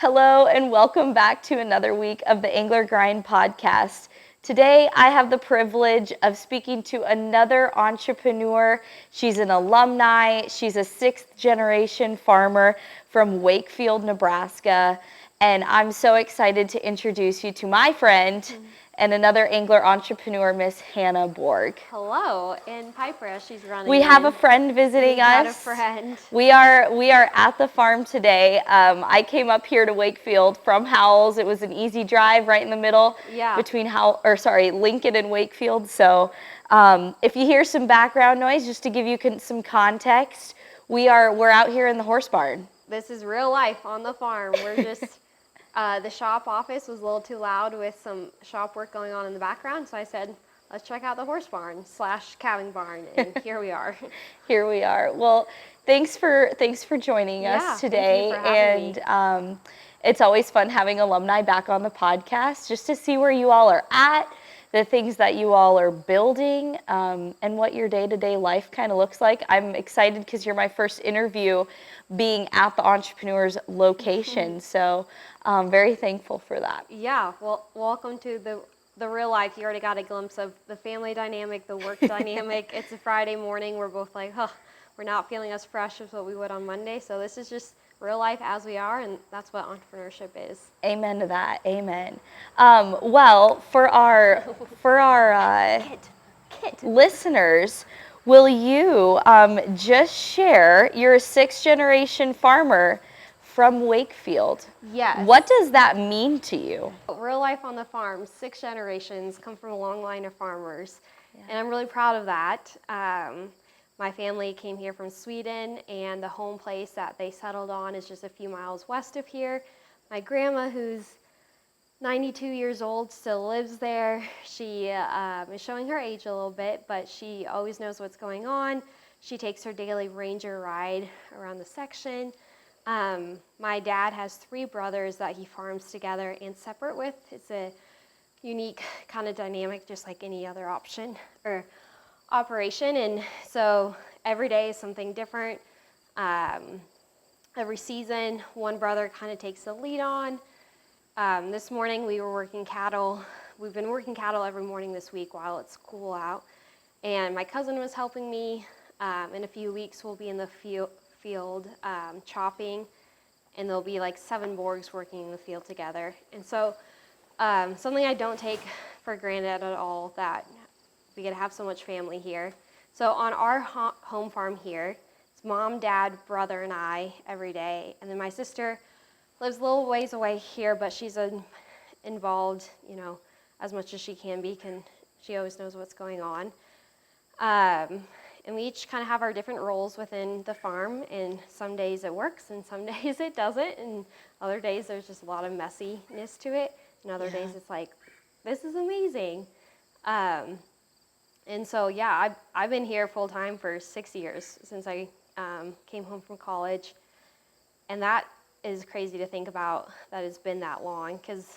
Hello and welcome back to another week of the Angler Grind podcast. Today I have the privilege of speaking to another entrepreneur. She's an alumni. She's a sixth generation farmer from Wakefield, Nebraska. And I'm so excited to introduce you to my friend and another angler entrepreneur, Miss Hannah Borg. Hello, and Piper as she's running. We have a friend visiting us. Got a friend. We are at the farm today. I came up here to Wakefield from Howells. It was an easy drive right in the middle between Lincoln and Wakefield. So if you hear some background noise, just to give you some context, we're out here in the horse barn. This is real life on the farm. We're just the shop office was a little too loud with some shop work going on in the background, so I said, let's check out the horse barn / calving barn, and here we are. Here we are. Well, thanks for joining us today. Thank you for having me. It's always fun having alumni back on the podcast, just to see where you all are at, the things that you all are building, and what your day-to-day life kind of looks like. I'm excited because you're my first interview being at the entrepreneur's location, so I'm very thankful for that. Yeah, well, welcome to the real life. You already got a glimpse of the family dynamic, the work dynamic. It's a Friday morning. We're both like, we're not feeling as fresh as what we would on Monday. So this is just real life as we are, and that's what entrepreneurship is. Amen to that. Amen. Well, for our listeners, will you just share? You're a sixth generation farmer from Wakefield. Yes. What does that mean to you? Real life on the farm, 6 generations, come from a long line of farmers. And I'm really proud of that. My family came here from Sweden, and the home place that they settled on is just a few miles west of here. My grandma, who's 92 years old, still lives there. She is showing her age a little bit, but she always knows what's going on. She takes her daily ranger ride around the section. My dad has 3 brothers that he farms together and separate with. It's a unique kind of dynamic, just like any other option or operation. And so every day is something different. Every season, one brother kind of takes the lead on. This morning we were working cattle. We've been working cattle every morning this week while it's cool out. And my cousin was helping me. In a few weeks we'll be in the field chopping, and there'll be like 7 Borgs working in the field together. And so something I don't take for granted at all, that we get to have so much family here. So on our home farm here, it's mom, dad, brother, and I every day. And then my sister lives a little ways away here, but she's involved, as much as she can be. She always knows what's going on. And we each kind of have our different roles within the farm, and some days it works and some days it doesn't, and other days there's just a lot of messiness to it, and other days it's like, this is amazing. And so, I've been here full time for 6 years since I came home from college, and that is crazy to think about that it's been that long, because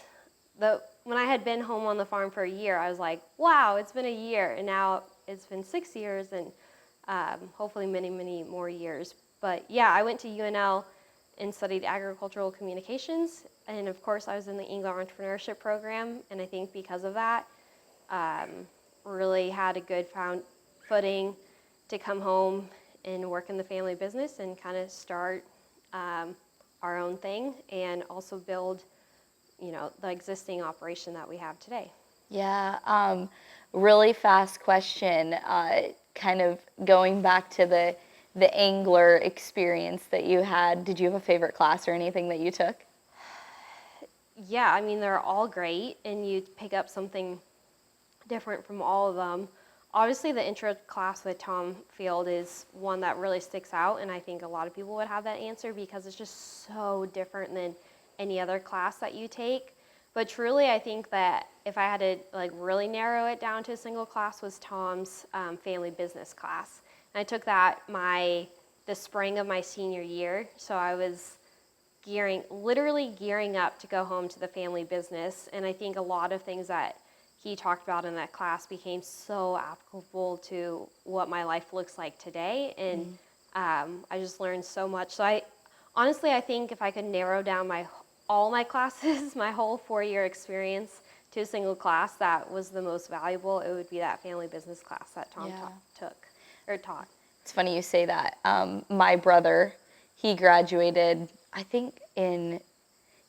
when I had been home on the farm for a year, I was like, wow, it's been a year, and now it's been 6 years, and hopefully many, many more years. But I went to UNL and studied agricultural communications. And of course I was in the Angler Entrepreneurship program. And I think because of that, really had a good footing to come home and work in the family business and kind of start our own thing, and also build, the existing operation that we have today. Yeah, really fast question. Kind of going back to the angler experience that you had, did you have a favorite class or anything that you took? Yeah, I mean, they're all great, and you pick up something different from all of them. Obviously, the intro class with Tom Field is one that really sticks out, and I think a lot of people would have that answer because it's just so different than any other class that you take. But truly, I think that if I had to really narrow it down to a single class, was Tom's family business class. And I took that the spring of my senior year. So I was literally gearing up to go home to the family business. And I think a lot of things that he talked about in that class became so applicable to what my life looks like today. And I just learned so much. So I think if I could narrow down my all my classes, my whole 4-year experience, to a single class that was the most valuable, it would be that family business class that Tom taught. It's funny you say that. My brother, he graduated, I think he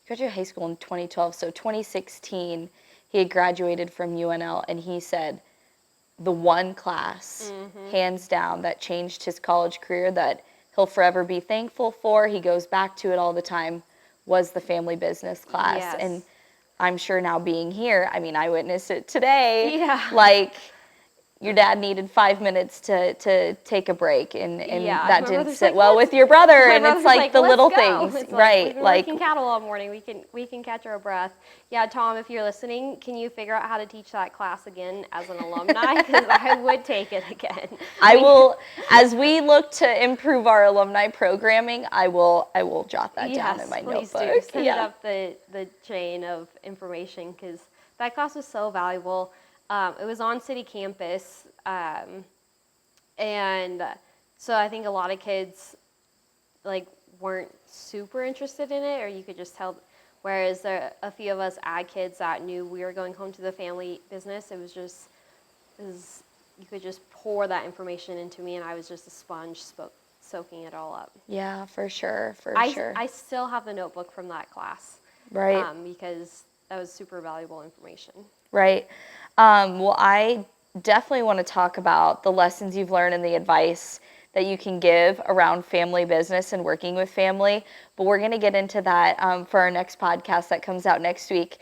graduated high school in 2012, so 2016, he had graduated from UNL, and he said the one class, hands down, that changed his college career that he'll forever be thankful for, he goes back to it all the time, was the family business class. Yes. And I'm sure now being here, I mean, I witnessed it today. Yeah. Like, your dad needed 5 minutes to take a break, and that didn't sit well with your brother. And it's like the little things, it's right? We've been working cattle all morning. We can catch our breath. Yeah, Tom, if you're listening, can you figure out how to teach that class again as an alumni? Because I would take it again. I will, as we look to improve our alumni programming, I will jot that down in my please notebook. Do. Send it up the chain of information, because that class was so valuable. It was on city campus, and so I think a lot of kids weren't super interested in it, or you could just tell. Whereas a few of us ag kids that knew we were going home to the family business, you could just pour that information into me, and I was just a sponge soaking it all up. Yeah, for sure, sure. I still have the notebook from that class, right? Because that was super valuable information. Right. Well, I definitely want to talk about the lessons you've learned and the advice that you can give around family business and working with family. But we're going to get into that for our next podcast that comes out next week.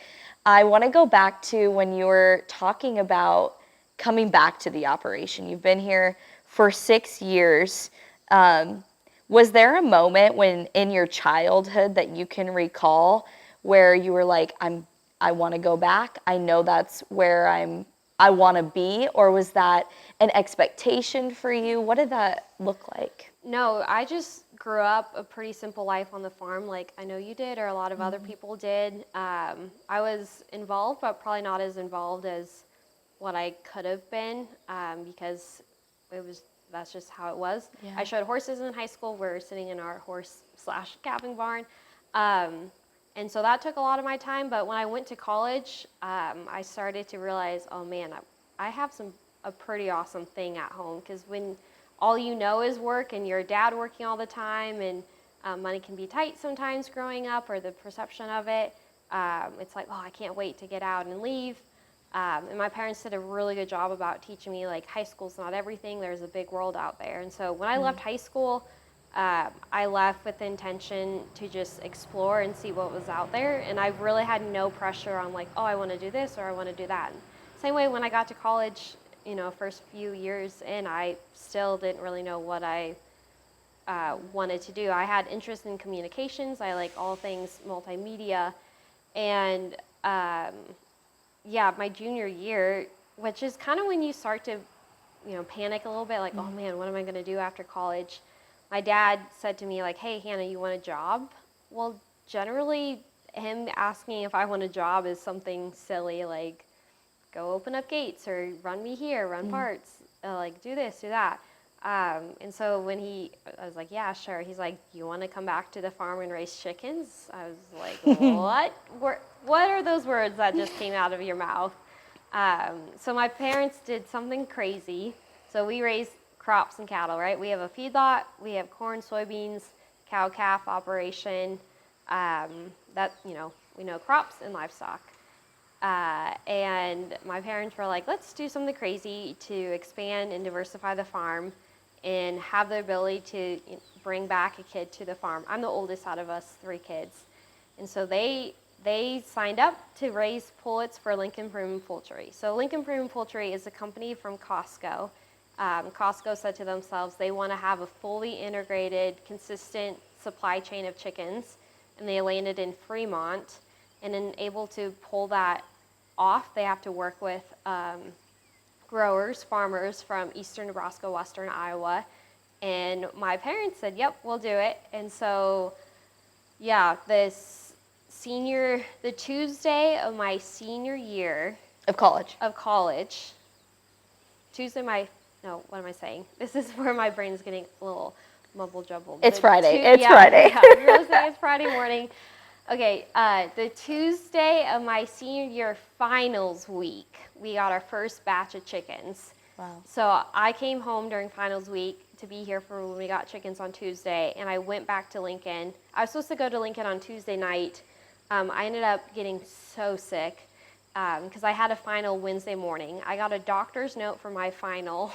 I want to go back to when you were talking about coming back to the operation. You've been here for 6 years. Was there a moment when in your childhood that you can recall where you were like, I want to go back, I know that's where I want to be? Or was that an expectation for you? What did that look like? No, I just grew up a pretty simple life on the farm, like I know you did, or a lot of other people did. I was involved, but probably not as involved as what I could have been, because that's just how it was. Yeah. I showed horses in high school. We were sitting in our horse/calving barn. And so that took a lot of my time. But when I went to college, I started to realize, oh man, I have a pretty awesome thing at home. Because when all you know is work, and your dad working all the time, and money can be tight sometimes growing up, or the perception of it, it's like, oh, I can't wait to get out and leave. And my parents did a really good job about teaching me, like, high school's not everything. There's a big world out there. And so when I left high school, I left with the intention to just explore and see what was out there. And I really had no pressure on, like, oh, I want to do this or I want to do that. And same way when I got to college, first few years in, I still didn't really know what I wanted to do. I had interest in communications. I like all things multimedia. And my junior year, which is kind of when you start to, panic a little bit, like, oh man, what am I going to do after college? My dad said to me, like, hey, Hannah, you want a job? Well, generally, him asking if I want a job is something silly, like, go open up gates, or run me here, run parts, like, do this, do that. And so when I was like, yeah, sure. He's like, you want to come back to the farm and raise chickens? I was like, what? What are those words that just came out of your mouth? So my parents did something crazy. So we raised crops and cattle, right? We have a feedlot, we have corn, soybeans, cow-calf operation, we know crops and livestock. And my parents were like, let's do something crazy to expand and diversify the farm and have the ability to bring back a kid to the farm. I'm the oldest out of us 3 kids. And so they signed up to raise pullets for Lincoln Prune Poultry. So Lincoln Prune Poultry is a company from Costco. Costco said to themselves they want to have a fully integrated, consistent supply chain of chickens, and they landed in Fremont. And in able to pull that off, they have to work with growers, farmers from eastern Nebraska, western Iowa. And my parents said, yep, we'll do it. And so, the Tuesday of my senior year Of college. What am I saying? This is where my brain's getting a little mumble jumbled. It's Friday. It's Friday. Yeah, realistically, it's Friday morning. Okay, the Tuesday of my senior year finals week, we got our first batch of chickens. Wow. So I came home during finals week to be here for when we got chickens on Tuesday, and I went back to Lincoln. I was supposed to go to Lincoln on Tuesday night. I ended up getting so sick because I had a final Wednesday morning. I got a doctor's note for my final,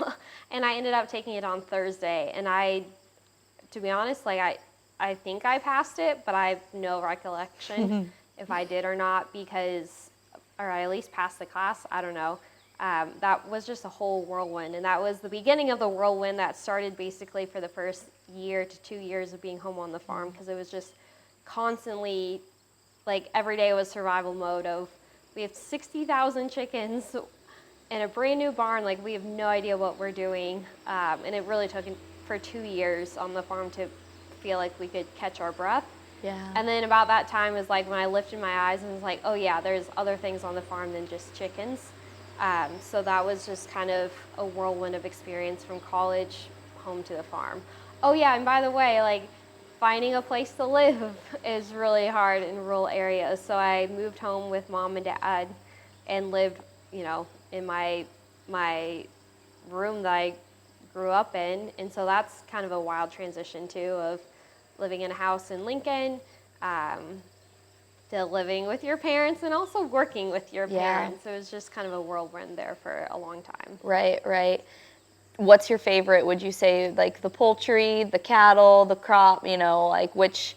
and I ended up taking it on Thursday. And to be honest, I think I passed it, but I have no recollection if I did or not or I at least passed the class. I don't know. That was just a whole whirlwind, and that was the beginning of the whirlwind that started basically for the first year to 2 years of being home on the farm, because it was just constantly, like, every day was survival mode of, we have 60,000 chickens in a brand new barn, like, we have no idea what we're doing, and it really took for 2 years on the farm to feel like we could catch our breath. Yeah. And then about that time was like when I lifted my eyes and was like, oh yeah, there's other things on the farm than just chickens. So that was just kind of a whirlwind of experience from college home to the farm. Oh yeah, and by the way, like, finding a place to live is really hard in rural areas. So I moved home with mom and dad and lived, in my room that I grew up in. And so that's kind of a wild transition too, of living in a house in Lincoln, to living with your parents and also working with your parents. It was just kind of a whirlwind there for a long time. Right, right. What's your favorite? Would you say like the poultry, the cattle, the crop, like which?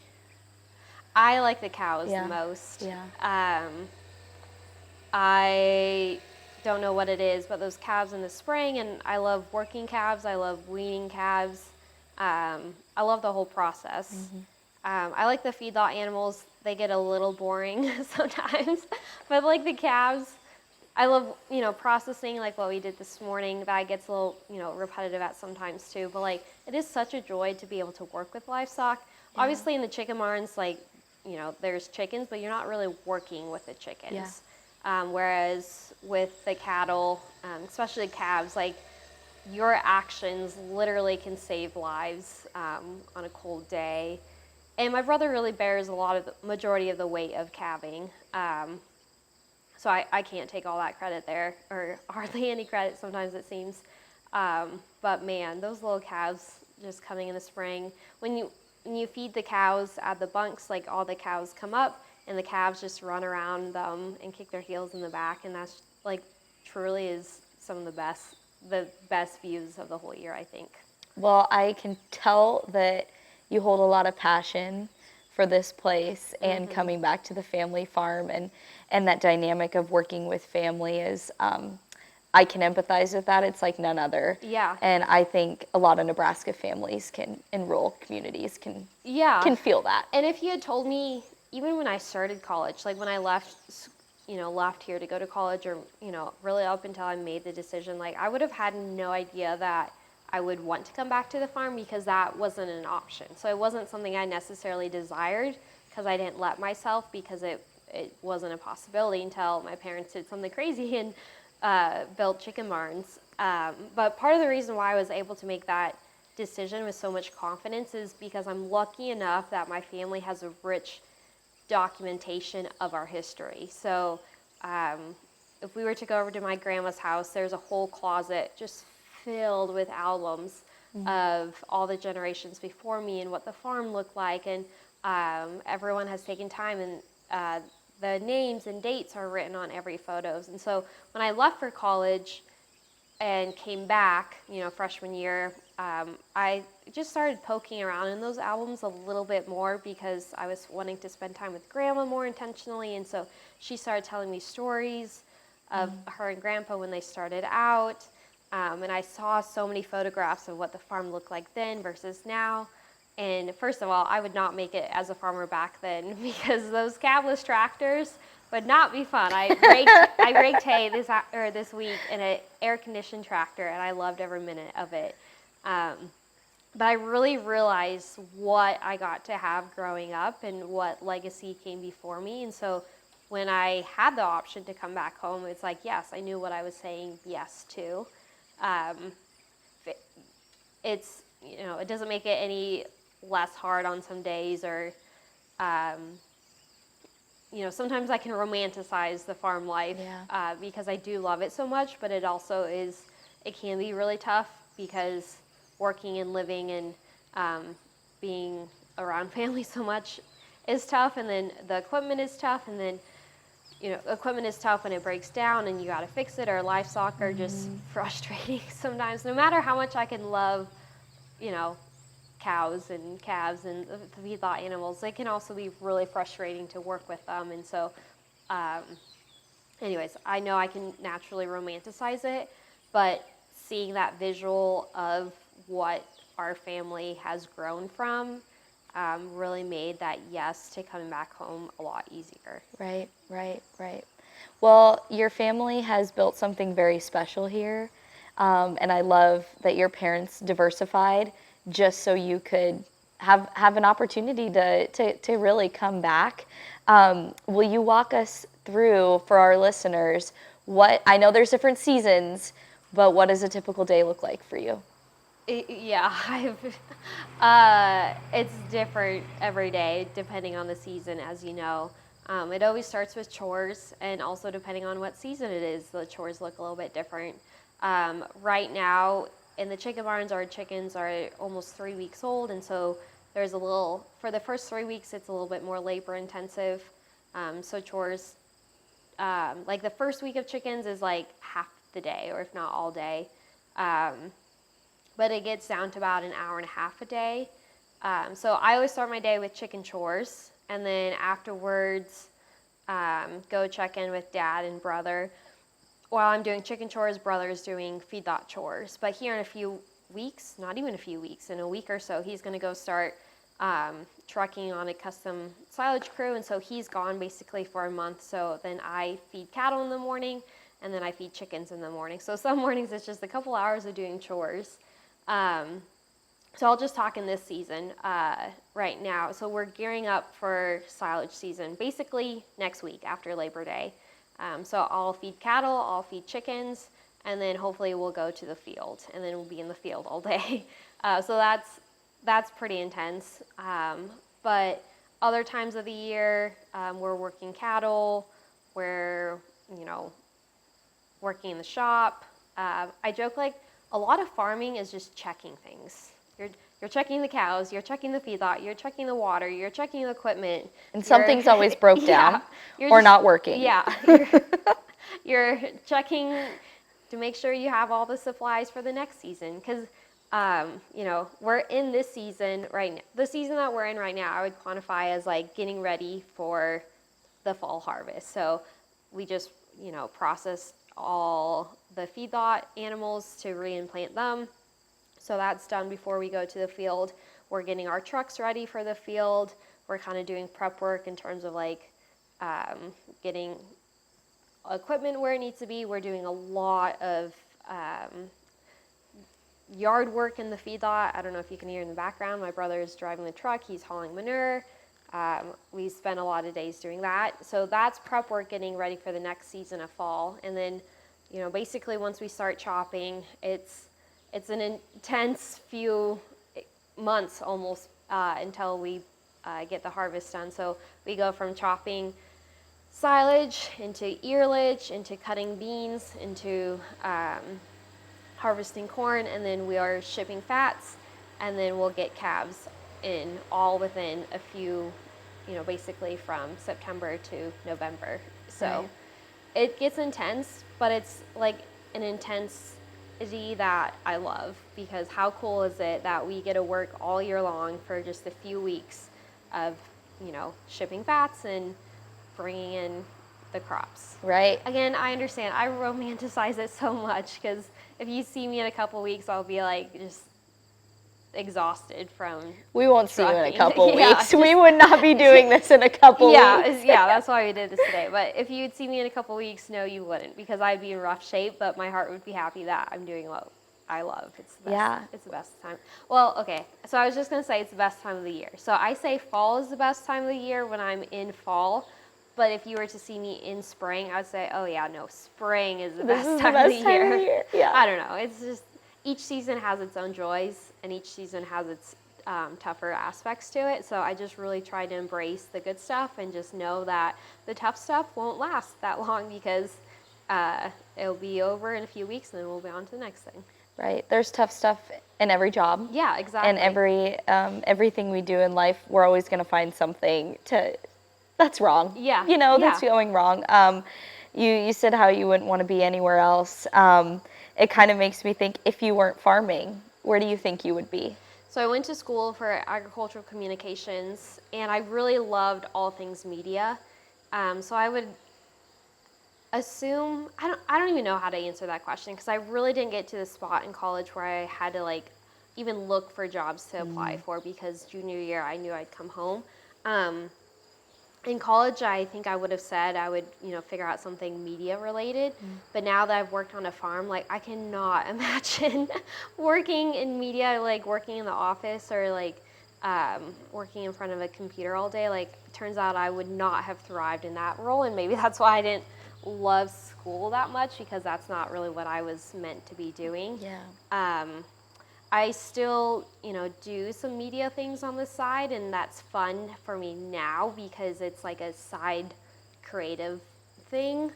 I like the cows the most. Yeah. I don't know what it is, but those calves in the spring, and I love working calves. I love weaning calves. I love the whole process. I like the feedlot animals. They get a little boring sometimes, but like the calves, I love, processing like what we did this morning. That gets a little, repetitive at sometimes too, but like it is such a joy to be able to work with livestock. Yeah. Obviously in the chicken barns, like, there's chickens, but you're not really working with the chickens. Yeah. Whereas with the cattle, especially the calves, like, your actions literally can save lives on a cold day. And my brother really bears the majority of the weight of calving. So I can't take all that credit there, or hardly any credit sometimes it seems. But man, those little calves just coming in the spring. When you feed the cows at the bunks, like, all the cows come up and the calves just run around them and kick their heels in the back. And that's like truly is some of the best views of the whole year, I think. Well, I can tell that you hold a lot of passion for this place and coming back to the family farm, and that dynamic of working with family is, I can empathize with that. It's like none other. Yeah. And I think a lot of Nebraska families in rural communities can feel that. And if you had told me, even when I started college, like when I left here to go to college, or, really up until I made the decision, like, I would have had no idea that I would want to come back to the farm, because that wasn't an option. So it wasn't something I necessarily desired, because I didn't let myself, because it wasn't a possibility until my parents did something crazy and built chicken barns. But part of the reason why I was able to make that decision with so much confidence is because I'm lucky enough that my family has a rich documentation of our history. So if we were to go over to my grandma's house, there's a whole closet just filled with albums of all the generations before me and what the farm looked like. And everyone has taken time, and the names and dates are written on every photos. And so when I left for college and came back, freshman year, I just started poking around in those albums a little bit more, because I was wanting to spend time with grandma more intentionally. And so she started telling me stories of her and grandpa when they started out. And I saw so many photographs of what the farm looked like then versus now. And first of all, I would not make it as a farmer back then, because those cabless tractors would not be fun. I raked hay this week in an air-conditioned tractor, and I loved every minute of it. But I really realized what I got to have growing up and what legacy came before me. And so when I had the option to come back home, it's like, yes, I knew what I was saying yes to. It's, it doesn't make it any less hard on some days, or sometimes I can romanticize the farm life because I do love it so much, but it also it can be really tough because working and living and being around family so much is tough, and then the equipment is tough, and then equipment is tough when it breaks down and you got to fix it, or livestock are just frustrating sometimes. No matter how much I can love, cows and calves and the feedlot animals, they can also be really frustrating to work with them. And so, anyways, I know I can naturally romanticize it, but seeing that visual of what our family has grown from really made that yes to coming back home a lot easier. Right. Well, your family has built something very special here, and I love that your parents diversified just so you could have an opportunity to really come back. Will you walk us through, for our listeners, I know there's different seasons, but what does a typical day look like for you? It's different every day depending on the season, as you know. It always starts with chores, and also depending on what season it is, the chores look a little bit different. Right now, in the chicken barns, our chickens are almost 3 weeks old, and so for the first 3 weeks, it's a little bit more labor intensive. So chores, like the first week of chickens is like half the day, or if not all day. But it gets down to about an hour and a half a day. So I always start my day with chicken chores, and then afterwards go check in with dad and brother. While I'm doing chicken chores, brother's doing feedlot chores. But here in a few weeks, not even a few weeks, in a week or so, he's going to go start trucking on a custom silage crew, and so he's gone basically for a month. So then I feed cattle in the morning, and then I feed chickens in the morning. So some mornings it's just a couple hours of doing chores. So I'll just talk in this season right now. So we're gearing up for silage season, basically next week after Labor Day. So I'll feed cattle, I'll feed chickens, and then hopefully we'll go to the field, and then we'll be in the field all day. So that's pretty intense. But other times of the year, we're working cattle, we're working in the shop. I joke like a lot of farming is just checking things. You're checking the cows, you're checking the feedlot, you're checking the water, you're checking the equipment. And something's always broke down or not working. Yeah, you're checking to make sure you have all the supplies for the next season. Because, we're in this season right now. The season that we're in right now, I would quantify as like getting ready for the fall harvest. So we just, processed all the feedlot animals to reimplant them. So that's done before we go to the field. We're getting our trucks ready for the field. We're kind of doing prep work in terms of like getting equipment where it needs to be. We're doing a lot of yard work in the feedlot. I don't know if you can hear in the background. My brother is driving the truck. He's hauling manure. We spend a lot of days doing that. So that's prep work, getting ready for the next season of fall. And then, basically once we start chopping, it's an intense few months almost until we get the harvest done. So we go from chopping silage into earlage, into cutting beans, into harvesting corn, and then we are shipping fats, and then we'll get calves in all within a few, basically from September to November. So It gets intense, but it's like an intensity that I love, because how cool is it that we get to work all year long for just a few weeks of, shipping fats and bringing in the crops. Right. Again, I understand. I romanticize it so much, because if you see me in a couple weeks, I'll be like just exhausted from We won't trucking. See you in a couple Yeah, weeks. We would not be doing this in a couple weeks. Yeah, that's why we did this today. But if you'd see me in a couple weeks, no, you wouldn't, because I'd be in rough shape, but my heart would be happy that I'm doing what I love. It's the best. Yeah. It's the best time. Well, okay. So I was just going to say it's the best time of the year. So I say fall is the best time of the year when I'm in fall. But if you were to see me in spring, I would say, oh yeah, no, spring is the best time of the year. Yeah. I don't know. It's just each season has its own joys, and each season has its tougher aspects to it. So I just really try to embrace the good stuff and just know that the tough stuff won't last that long, because it'll be over in a few weeks and then we'll be on to the next thing. Right. There's tough stuff in every job. Yeah, exactly. And everything we do in life, we're always going to find something that's wrong. Yeah. That's going wrong. You said how you wouldn't want to be anywhere else. It kind of makes me think, if you weren't farming, where do you think you would be? So I went to school for agricultural communications, and I really loved all things media. So I would assume, I don't even know how to answer that question, because I really didn't get to the spot in college where I had to like even look for jobs to apply for, because junior year I knew I'd come home. In college, I think I would have said I would, figure out something media related. But now that I've worked on a farm, like I cannot imagine working in media, like working in the office or like working in front of a computer all day. Like, turns out I would not have thrived in that role, and maybe that's why I didn't love school that much, because that's not really what I was meant to be doing. Yeah. I still, do some media things on the side, and that's fun for me now because it's like a side creative thing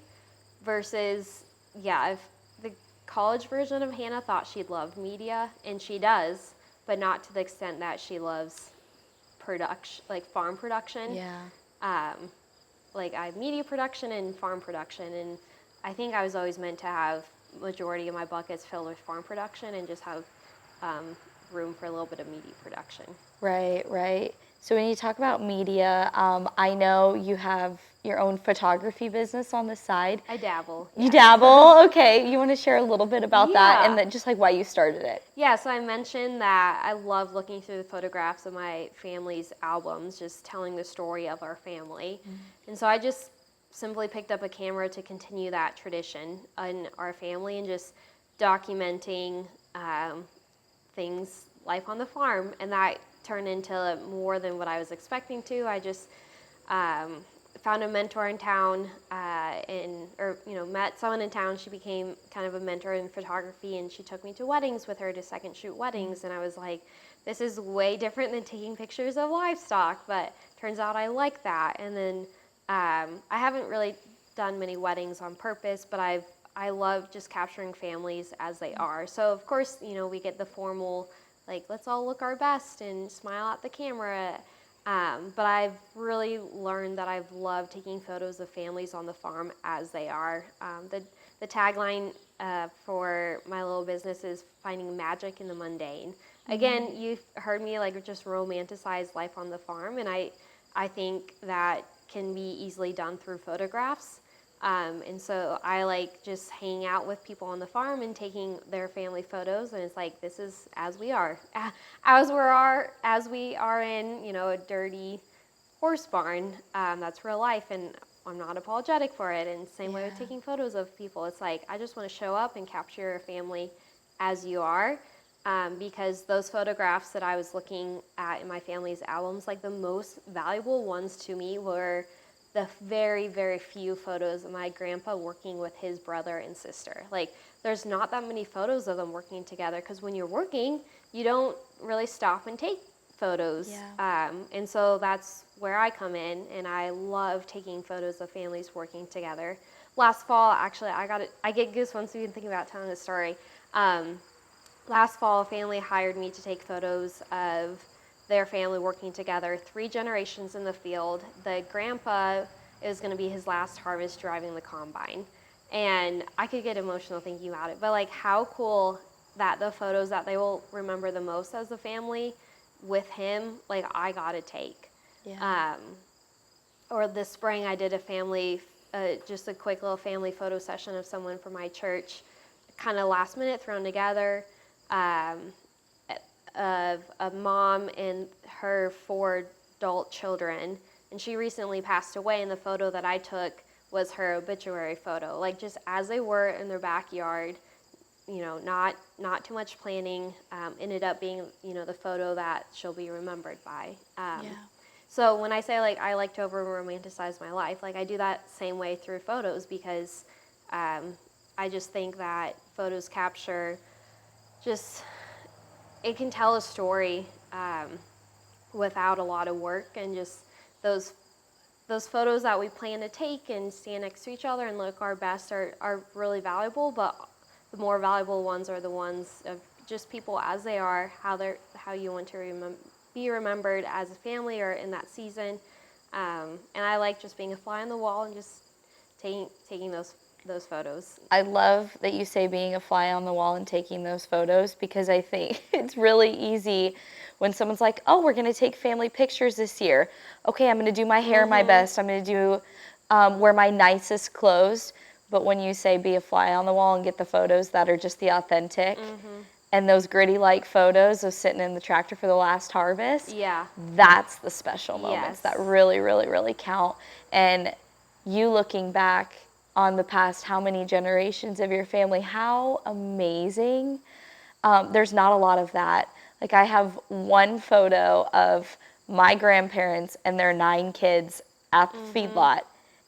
versus, if the college version of Hannah thought she'd love media, and she does, but not to the extent that she loves production, like farm production. Yeah. Like I have media production and farm production, and I think I was always meant to have majority of my buckets filled with farm production and just have room for a little bit of media production. Right. So when you talk about media, I know you have your own photography business on the side. I dabble. You dabble? Okay. You want to share a little bit about that, and then just like why you started it? Yeah, so I mentioned that I love looking through the photographs of my family's albums, just telling the story of our family. And so I just simply picked up a camera to continue that tradition in our family and just documenting things, life on the farm, and that turned into more than what I was expecting to. I just found a mentor in town, met someone in town. She became kind of a mentor in photography, and she took me to weddings with her to second shoot weddings, and I was like, this is way different than taking pictures of livestock, but turns out I like that. And then I haven't really done many weddings on purpose, but I love just capturing families as they are. So of course, we get the formal, like, let's all look our best and smile at the camera. But I've really learned that I've loved taking photos of families on the farm as they are. The tagline for my little business is finding magic in the mundane. Again, you've heard me like just romanticize life on the farm, and I think that can be easily done through photographs. And so I like just hanging out with people on the farm and taking their family photos, and it's like, this is as we are, as we are in, a dirty horse barn. That's real life, and I'm not apologetic for it. And same way with taking photos of people. It's like, I just want to show up and capture your family as you are. Because those photographs that I was looking at in my family's albums, like the most valuable ones to me were the very, very few photos of my grandpa working with his brother and sister. Like, there's not that many photos of them working together, because when you're working, you don't really stop and take photos. And so that's where I come in, and I love taking photos of families working together. Last fall, actually, I get goosebumps even thinking about telling this story. Last fall, a family hired me to take photos of their family working together, 3 generations in the field. The grandpa, it was going to be his last harvest driving the combine. And I could get emotional thinking about it, but like, how cool that the photos that they will remember the most as a family with him, like, I got to take. Or this spring, I did just a quick little family photo session of someone from my church, kind of last minute thrown together. Of a mom and her 4 adult children, and she recently passed away, and the photo that I took was her obituary photo, like just as they were in their backyard, not too much planning, ended up being, the photo that she'll be remembered by. So when I say like I like to over romanticize my life, like I do that same way through photos, because I just think that photos capture it can tell a story without a lot of work, and just those photos that we plan to take and stand next to each other and look our best are really valuable, but the more valuable ones are the ones of just people as they are, how you want to be remembered as a family or in that season. And I like just being a fly on the wall and just taking those photos. I love that you say being a fly on the wall and taking those photos, because I think it's really easy when someone's like, oh, we're going to take family pictures this year. Okay, I'm going to do my hair my best. I'm going to do wear my nicest clothes. But when you say be a fly on the wall and get the photos that are just the authentic, and those gritty like photos of sitting in the tractor for the last harvest, Yeah. that's the special moments Yes. that really, really, really count. And you looking back on the past, how many generations of your family, how amazing. There's not a lot of that. Like, I have one photo of my grandparents and their 9 kids at the feedlot,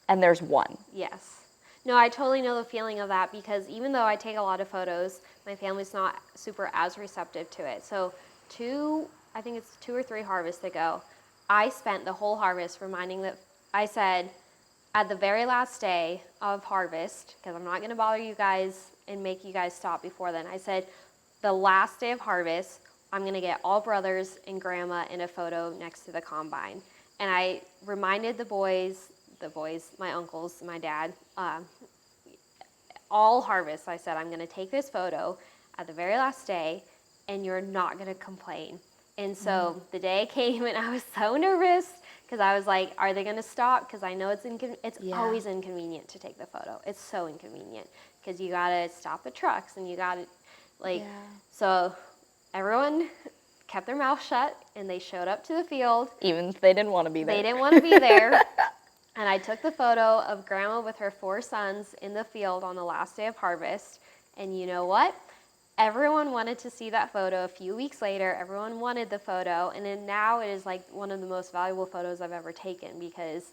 and there's one. Yes. No, I totally know the feeling of that, because even though I take a lot of photos, my family's not super as receptive to it. So I think it's 2 or 3 harvests ago, I spent the whole harvest reminding that I said at the very last day of harvest, because I'm not going to bother you guys and make you guys stop before then, I said the last day of harvest, I'm going to get all brothers and grandma in a photo next to the combine. And I reminded the boys, my uncles, my dad, all harvest, I said, I'm going to take this photo at the very last day, and you're not going to complain. And so the day came, and I was so nervous, because I was like, are they going to stop? Because I know it's always inconvenient to take the photo. It's so inconvenient, because you got to stop the trucks, and you got to, so everyone kept their mouth shut, and they showed up to the field. Even if they didn't want to be there. They didn't want to be there. And I took the photo of Grandma with her 4 sons in the field on the last day of harvest. And you know what? Everyone wanted to see that photo. A few weeks later, everyone wanted the photo. And then now it is like one of the most valuable photos I've ever taken, because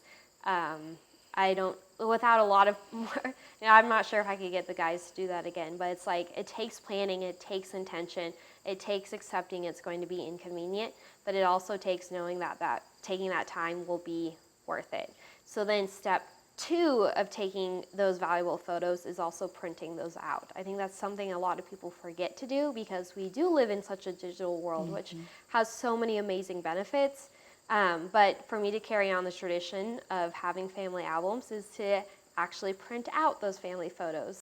without a lot of more, I'm not sure if I could get the guys to do that again, but it's like, it takes planning, it takes intention, it takes accepting it's going to be inconvenient, but it also takes knowing that taking that time will be worth it. So then step 2 of taking those valuable photos is also printing those out. I think that's something a lot of people forget to do, because we do live in such a digital world, which has so many amazing benefits. But for me to carry on this tradition of having family albums is to actually print out those family photos.